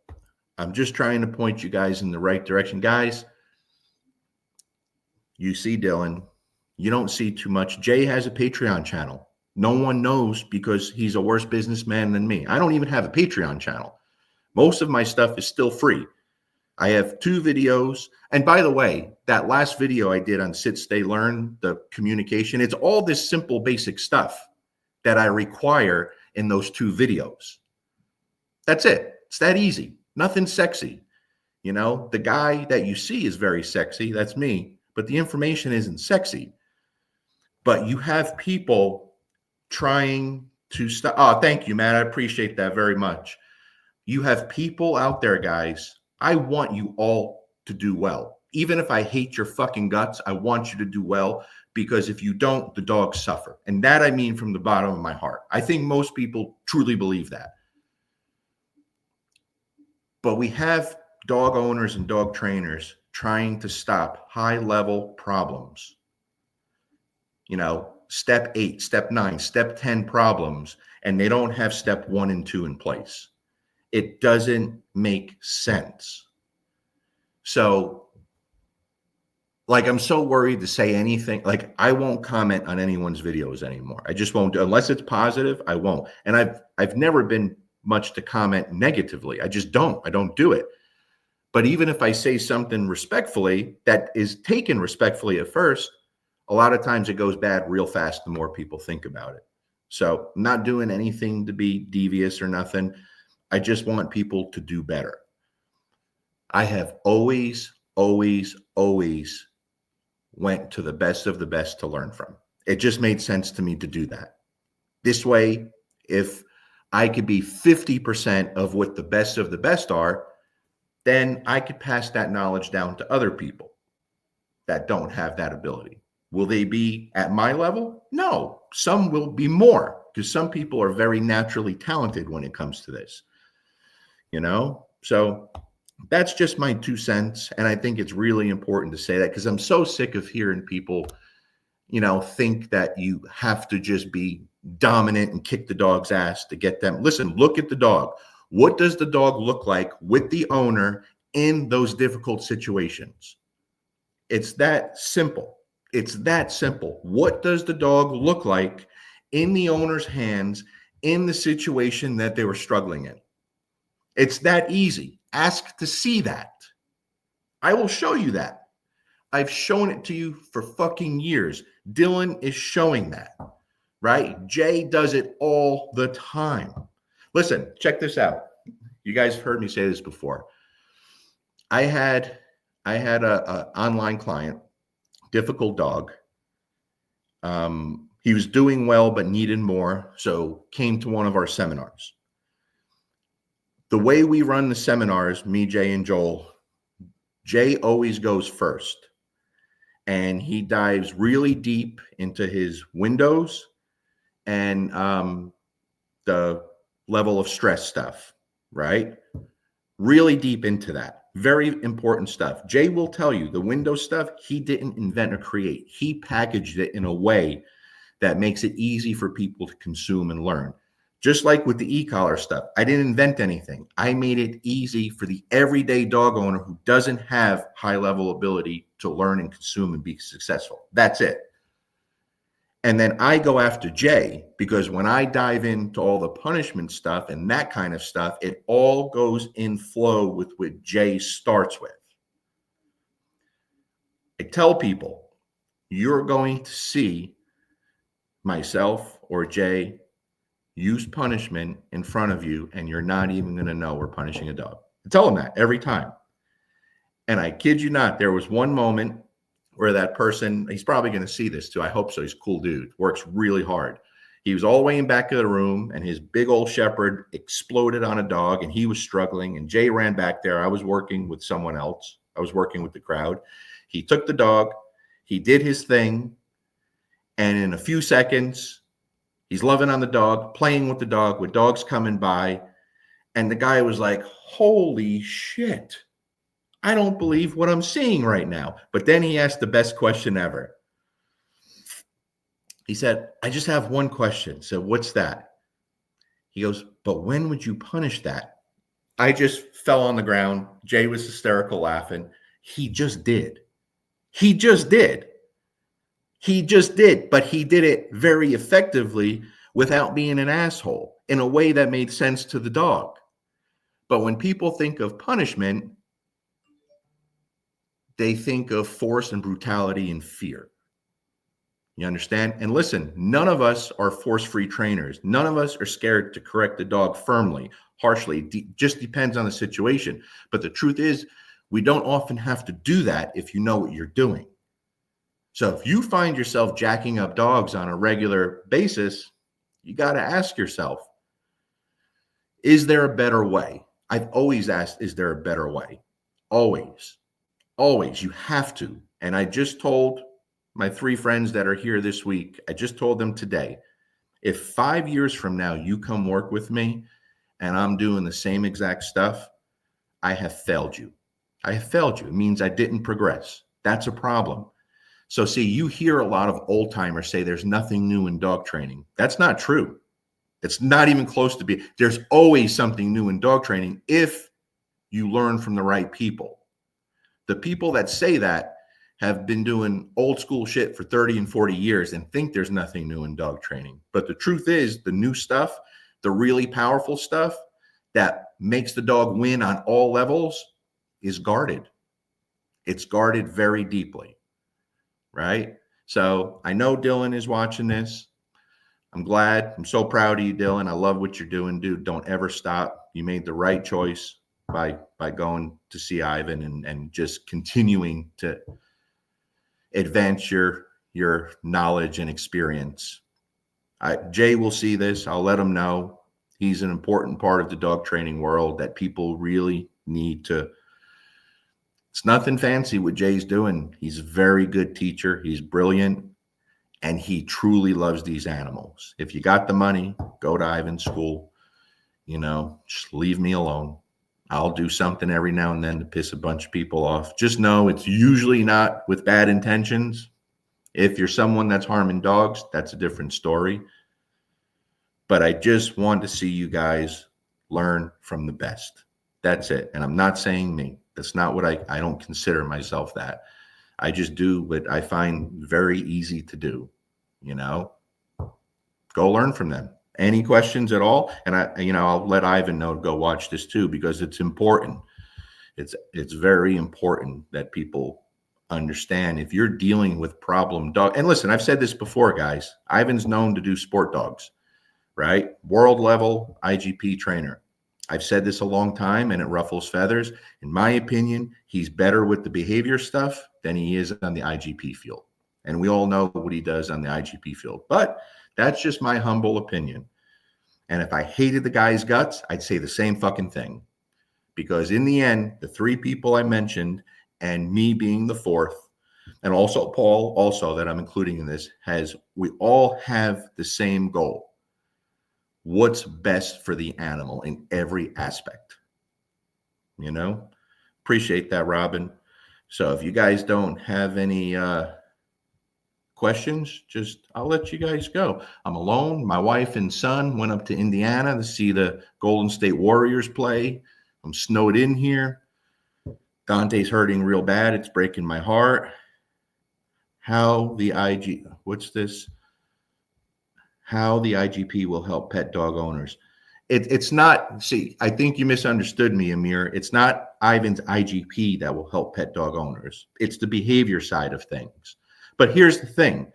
I'm just trying to point you guys in the right direction. Guys, you see Dylan. You don't see too much. Jay has a Patreon channel. No one knows because he's a worse businessman than me. I don't even have a Patreon channel. Most of my stuff is still free. I have 2 videos. And by the way, that last video I did on Sit, Stay, Learn, the communication, it's all this simple, basic stuff that I require in those 2 videos. That's it. It's that easy. Nothing sexy. You know, the guy that you see is very sexy. That's me. But the information isn't sexy. But you have people trying to stop. Oh, thank you, Matt. I appreciate that very much. You have people out there, guys. I want you all to do well. Even if I hate your fucking guts, I want you to do well, because if you don't, the dogs suffer. And that I mean from the bottom of my heart. I think most people truly believe that. But we have dog owners and dog trainers trying to stop high-level problems. You know, step 8, step 9, step 10 problems, and they don't have step 1 and 2 in place. It doesn't make sense. So, like, I'm so worried to say anything. Like, I won't comment on anyone's videos anymore. I just won't. Unless it's positive, I won't. And I've never been much to comment negatively. I just don't. I don't do it. But even if I say something respectfully that is taken respectfully at first, a lot of times it goes bad real fast the more people think about it. So I'm not doing anything to be devious or nothing. I just want people to do better. I have always went to the best of the best to learn from. It just made sense to me to do that. This way, if I could be 50% of what the best of the best are, then I could pass that knowledge down to other people that don't have that ability. Will they be at my level? No. Some will be more, because some people are very naturally talented when it comes to this. You know? So that's just my 2 cents. And I think it's really important to say that, because I'm so sick of hearing people, you know, think that you have to just be dominant and kick the dog's ass to get them. Listen, look at the dog. What does the dog look like with the owner in those difficult situations? It's that simple. It's that simple. What does the dog look like in the owner's hands in the situation that they were struggling in. It's that easy. Ask to see that. I will show you that. I've shown it to you for fucking years. Dylan is showing that, right? Jay does it all the time. Listen, check this out. You guys have heard me say this before. I had a online client, difficult dog. He was doing well, but needed more. So came to one of our seminars. The way we run the seminars, me, Jay, and Joel, Jay always goes first. And he dives really deep into his windows and the level of stress stuff, right? Really deep into that. Very important stuff. Jay will tell you the window stuff, he didn't invent or create. He packaged it in a way that makes it easy for people to consume and learn. Just like with the e-collar stuff, I didn't invent anything. I made it easy for the everyday dog owner who doesn't have high level ability to learn and consume and be successful. That's it. And then I go after Jay because when I dive into all the punishment stuff and that kind of stuff, it all goes in flow with what Jay starts with. I tell people, you're going to see myself or Jay use punishment in front of you, and you're not even going to know we're punishing a dog. I tell them that every time. And I kid you not, there was one moment where that person, he's probably going to see this too. I hope so. He's a cool dude, works really hard. He was all the way in back of the room, and his big old shepherd exploded on a dog, and he was struggling. And Jay ran back there. I was working with someone else. I was working with the crowd. He took the dog. He did his thing. And in a few seconds, he's loving on the dog, playing with the dog, with dogs coming by. And the guy was like, holy shit. I don't believe what I'm seeing right now. But then he asked the best question ever. He said, I just have one question. So what's that? He goes, but when would you punish that? I just fell on the ground. Jay was hysterical laughing. He just did. He just did. He just did. But he did it very effectively without being an asshole in a way that made sense to the dog. But when people think of punishment, they think of force and brutality and fear. You understand? And listen, none of us are force-free trainers. None of us are scared to correct the dog firmly, harshly. It just depends on the situation. But the truth is, we don't often have to do that if you know what you're doing. So if you find yourself jacking up dogs on a regular basis, you got to ask yourself, is there a better way? I've always asked, is there a better way? Always. Always. You have to. And I just told my 3 friends that are here this week, I just told them today, if 5 years from now you come work with me and I'm doing the same exact stuff, I have failed you. I have failed you. It means I didn't progress. That's a problem. So see, you hear a lot of old timers say there's nothing new in dog training. That's not true. It's not even close to be. There's always something new in dog training if you learn from the right people. The people that say that have been doing old school shit for 30 and 40 years and think there's nothing new in dog training. But the truth is, the new stuff, the really powerful stuff that makes the dog win on all levels is guarded. It's guarded very deeply, right? So I know Dylan is watching this. I'm glad. I'm so proud of you, Dylan. I love what you're doing, dude. Don't ever stop. You made the right choice by going to see Ivan and just continuing to advance your knowledge and experience. Jay will see this. I'll let him know. He's an important part of the dog training world that people really need to. It's nothing fancy what Jay's doing. He's a very good teacher. He's brilliant. And he truly loves these animals. If you got the money, go to Ivan's school. You know, just leave me alone. I'll do something every now and then to piss a bunch of people off. Just know it's usually not with bad intentions. If you're someone that's harming dogs, that's a different story. But I just want to see you guys learn from the best. That's it. And I'm not saying me. That's not what I don't consider myself that. I just do what I find very easy to do. You know, go learn from them. Any questions at all? And I'll let Ivan know to go watch this too, because it's important. It's very important that people understand if you're dealing with problem dog. And listen, I've said this before, guys. Ivan's known to do sport dogs, right? World level IGP trainer. I've said this a long time and it ruffles feathers. In my opinion, he's better with the behavior stuff than he is on the IGP field. And we all know what he does on the IGP field. But that's just my humble opinion. And if I hated the guy's guts, I'd say the same fucking thing. Because in the end, the three people I mentioned and me being the fourth, and also Paul, also that I'm including in this, we all have the same goal. What's best for the animal in every aspect? Appreciate that, Robin. So if you guys don't have any questions, I'll let you guys go. I'm alone. My wife and son went up to Indiana to see the Golden State Warriors play. I'm snowed in here. Dante's hurting real bad. It's breaking my heart. How the IGP will help pet dog owners. It's not, see, I think you misunderstood me, Amir. It's not Ivan's IGP that will help pet dog owners. It's the behavior side of things. But here's the thing.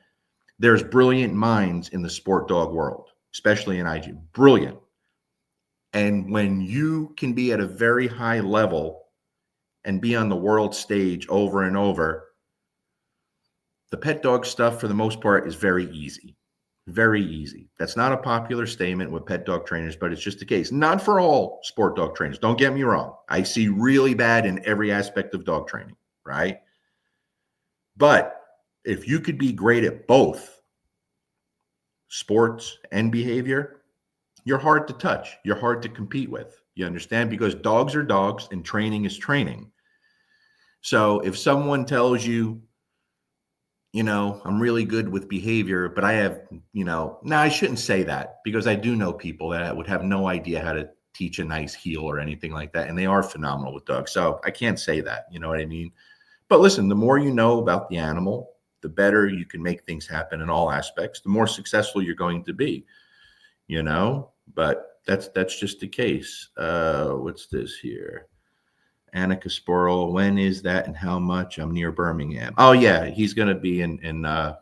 There's brilliant minds in the sport dog world, especially in IG. Brilliant. And when you can be at a very high level and be on the world stage over and over, the pet dog stuff, for the most part, is very easy. Very easy. That's not a popular statement with pet dog trainers, but it's just the case. Not for all sport dog trainers. Don't get me wrong. I see really bad in every aspect of dog training, right? But if you could be great at both sports and behavior, you're hard to touch. You're hard to compete with. You understand? Because dogs are dogs and training is training. So if someone tells you, I'm really good with behavior, but I have, I shouldn't say that, because I do know people that would have no idea how to teach a nice heel or anything like that. And they are phenomenal with dogs. So I can't say that, you know what I mean? But listen, the more you know about the animal, the better you can make things happen in all aspects, the more successful you're going to be, but that's just the case. What's this here? Annika Sporl, when is that and how much? I'm near Birmingham. Oh yeah, he's going to be in the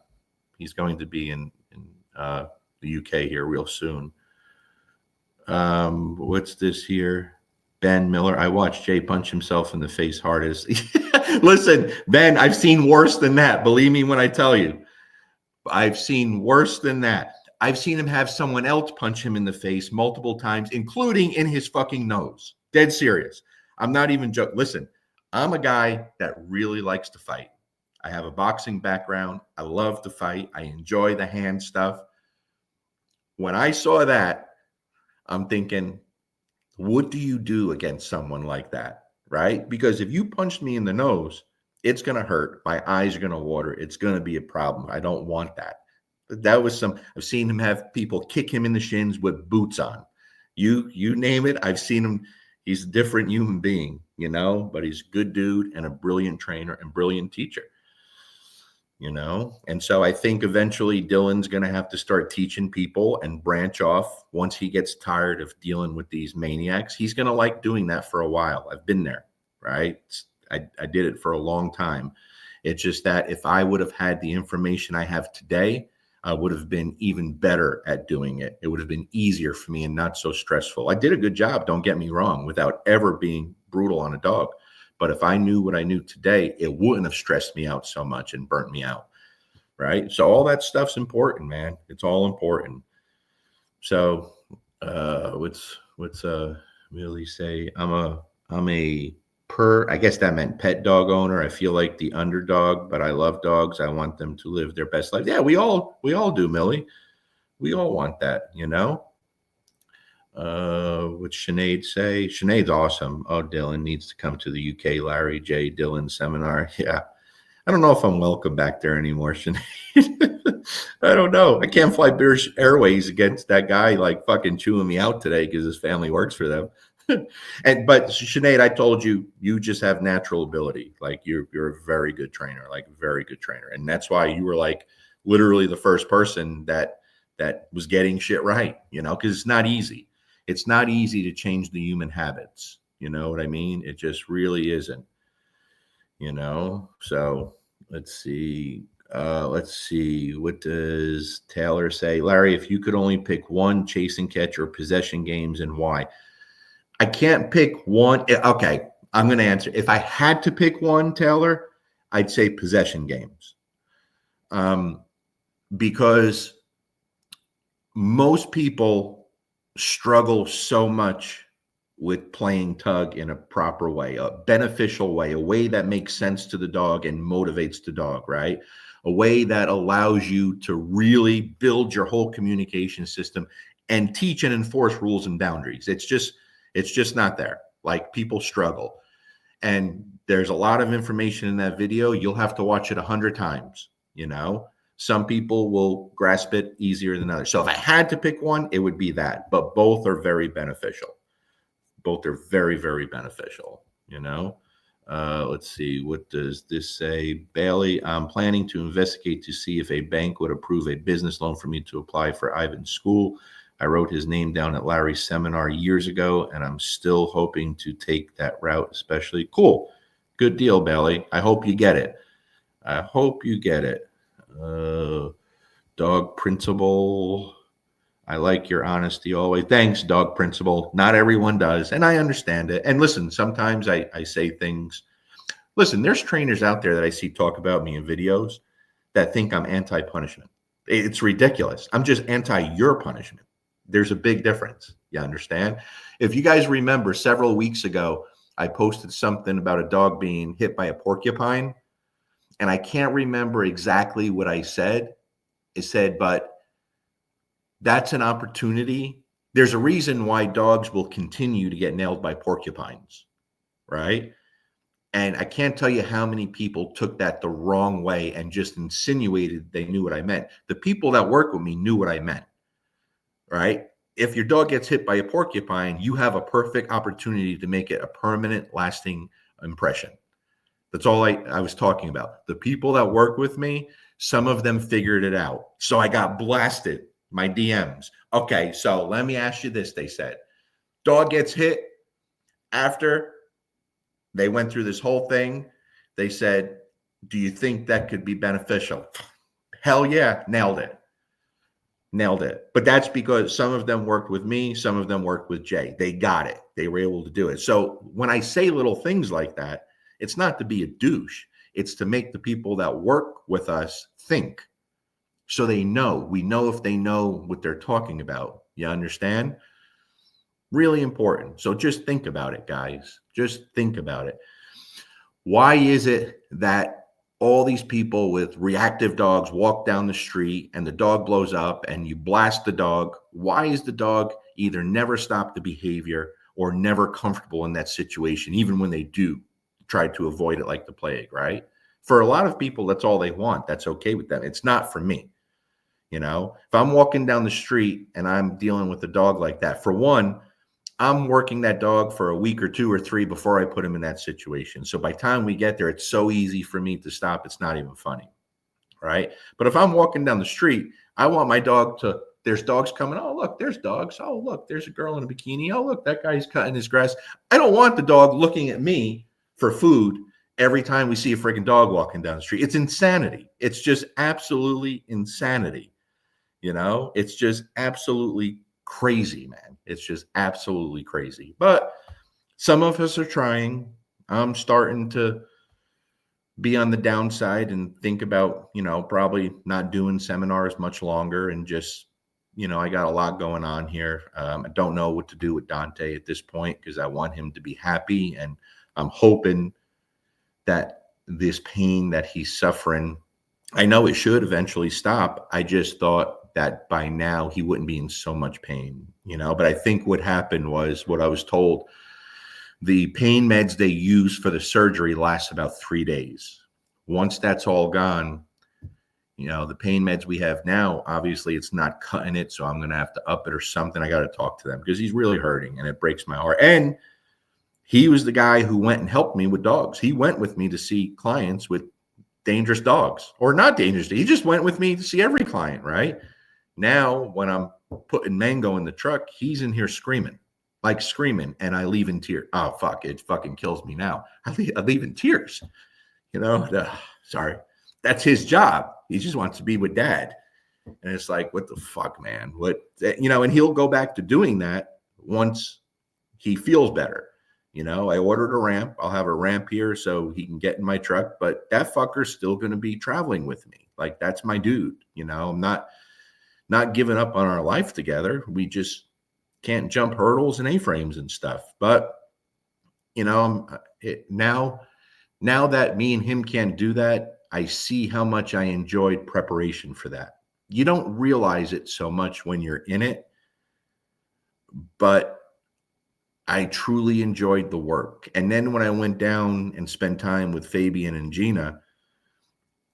UK here real soon. What's this here? Ben Miller. I watched Jay punch himself in the face hardest. Listen, Ben, I've seen worse than that. Believe me when I tell you. I've seen worse than that. I've seen him have someone else punch him in the face multiple times, including in his fucking nose. Dead serious. I'm not even joking. Listen, I'm a guy that really likes to fight. I have a boxing background. I love to fight. I enjoy the hand stuff. When I saw that, I'm thinking, what do you do against someone like that, right? Because if you punch me in the nose, it's going to hurt. My eyes are going to water. It's going to be a problem. I don't want that. I've seen him have people kick him in the shins with boots on. You name it. I've seen him. He's a different human being, but he's a good dude and a brilliant trainer and brilliant teacher, And so I think eventually Dylan's going to have to start teaching people and branch off once he gets tired of dealing with these maniacs. He's going to like doing that for a while. I've been there, right? I did it for a long time. It's just that if I would have had the information I have today, I would have been even better at doing it. It would have been easier for me and not so stressful. I did a good job, don't get me wrong, without ever being brutal on a dog. But if I knew what I knew today, it wouldn't have stressed me out so much and burnt me out, right? So all that stuff's important, man. It's all important. So what's really say? I guess that meant pet dog owner. I feel like the underdog, but I love dogs. I want them to live their best life. Yeah, we all do, Millie. We all want that, What's Sinead say? Sinead's awesome. Oh, Dylan needs to come to the UK, Larry J. Dylan seminar. Yeah. I don't know if I'm welcome back there anymore, Sinead. I don't know. I can't fly British Airways against that guy like fucking chewing me out today because his family works for them. But Sinead, I told you, you just have natural ability. Like you're a very good trainer, like a very good trainer. And that's why you were like literally the first person that that was getting shit right, because it's not easy. It's not easy to change the human habits. You know what I mean? It just really isn't, So let's see. What does Taylor say? Larry, if you could only pick one chase and catch or possession games and why? I can't pick one. Okay, I'm going to answer. If I had to pick one, Taylor, I'd say possession games. Because most people struggle so much with playing tug in a proper way, a beneficial way, a way that makes sense to the dog and motivates the dog, right? A way that allows you to really build your whole communication system and teach and enforce rules and boundaries. It's just not there. Like, people struggle. And there's a lot of information in that video. You'll have to watch it 100 times, Some people will grasp it easier than others. So if I had to pick one, it would be that. But both are very beneficial. Both are very, very beneficial, Let's see. What does this say? Bailey, I'm planning to investigate to see if a bank would approve a business loan for me to apply for Ivan's school. I wrote his name down at Larry's seminar years ago, and I'm still hoping to take that route, especially. Cool. Good deal, Bailey. I hope you get it. Dog Principal. I like your honesty always. Thanks, Dog Principal. Not everyone does, and I understand it. And listen, sometimes I say things. Listen, there's trainers out there that I see talk about me in videos that think I'm anti-punishment. It's ridiculous. I'm just anti your punishment. There's a big difference. You understand? If you guys remember, several weeks ago, I posted something about a dog being hit by a porcupine, and I can't remember exactly what I said. It said, but that's an opportunity. There's a reason why dogs will continue to get nailed by porcupines, right? And I can't tell you how many people took that the wrong way and just insinuated they knew what I meant. The people that work with me knew what I meant, right? If your dog gets hit by a porcupine, you have a perfect opportunity to make it a permanent, lasting impression. That's all I was talking about. The people that work with me, some of them figured it out. So I got blasted. My DMs. Okay, so let me ask you this, they said. Dog gets hit. After they went through this whole thing, they said, do you think that could be beneficial? Hell yeah, nailed it. But that's because some of them worked with me, some of them worked with Jay. They got it. They were able to do it. So when I say little things like that, it's not to be a douche. It's to make the people that work with us think. So we know if they know what they're talking about. You understand? Really important. So just think about it, guys. Just think about it. Why is it that all these people with reactive dogs walk down the street and the dog blows up and you blast the dog? Why is the dog either never stop the behavior or never comfortable in that situation, even when they do try to avoid it like the plague, right? For a lot of people, that's all they want. That's okay with them. It's not for me. If I'm walking down the street and I'm dealing with a dog like that, for one, I'm working that dog for a week or 2 or 3 before I put him in that situation. So by the time we get there, it's so easy for me to stop. It's not even funny, right? But if I'm walking down the street, I want my dog to, there's dogs coming. Oh, look, there's dogs. Oh, look, there's a girl in a bikini. Oh, look, that guy's cutting his grass. I don't want the dog looking at me for food every time we see a freaking dog walking down the street. It's insanity. It's just absolutely insanity. It's just absolutely crazy, man. It's just absolutely crazy. But some of us are trying. I'm starting to be on the downside and think about, probably not doing seminars much longer and just, I got a lot going on here. I don't know what to do with Dante at this point because I want him to be happy. And I'm hoping that this pain that he's suffering, I know it should eventually stop. I just thought that by now he wouldn't be in so much pain, but I think what happened was what I was told. The pain meds they use for the surgery lasts about 3 days. Once that's all gone, the pain meds we have now, obviously it's not cutting it. So I'm going to have to up it or something. I got to talk to them because he's really hurting and it breaks my heart. And he was the guy who went and helped me with dogs. He went with me to see clients with dangerous dogs or not dangerous. He just went with me to see every client, right? Now, when I'm putting Mango in the truck, he's in here screaming, and I leave in tears. Oh, fuck, it fucking kills me now. I leave in tears, sorry. That's his job. He just wants to be with dad. And it's like, what the fuck, man? And he'll go back to doing that once he feels better. I ordered a ramp. I'll have a ramp here so he can get in my truck, but that fucker's still going to be traveling with me. Like, that's my dude. I'm not giving up on our life together. We just can't jump hurdles and A-frames and stuff. But, now that me and him can't do that, I see how much I enjoyed preparation for that. You don't realize it so much when you're in it, but I truly enjoyed the work. And then when I went down and spent time with Fabian and Gina,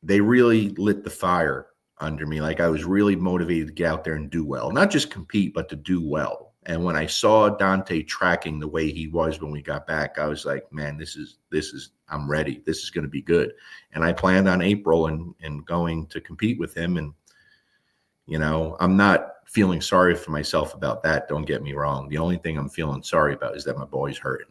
they really lit the fire under me. Like, I was really motivated to get out there and do well, not just compete, but to do well. And when I saw Dante tracking the way he was when we got back, I was like, man, this is, I'm ready. This is going to be good. And I planned on April and going to compete with him. And, I'm not feeling sorry for myself about that. Don't get me wrong. The only thing I'm feeling sorry about is that my boy's hurting.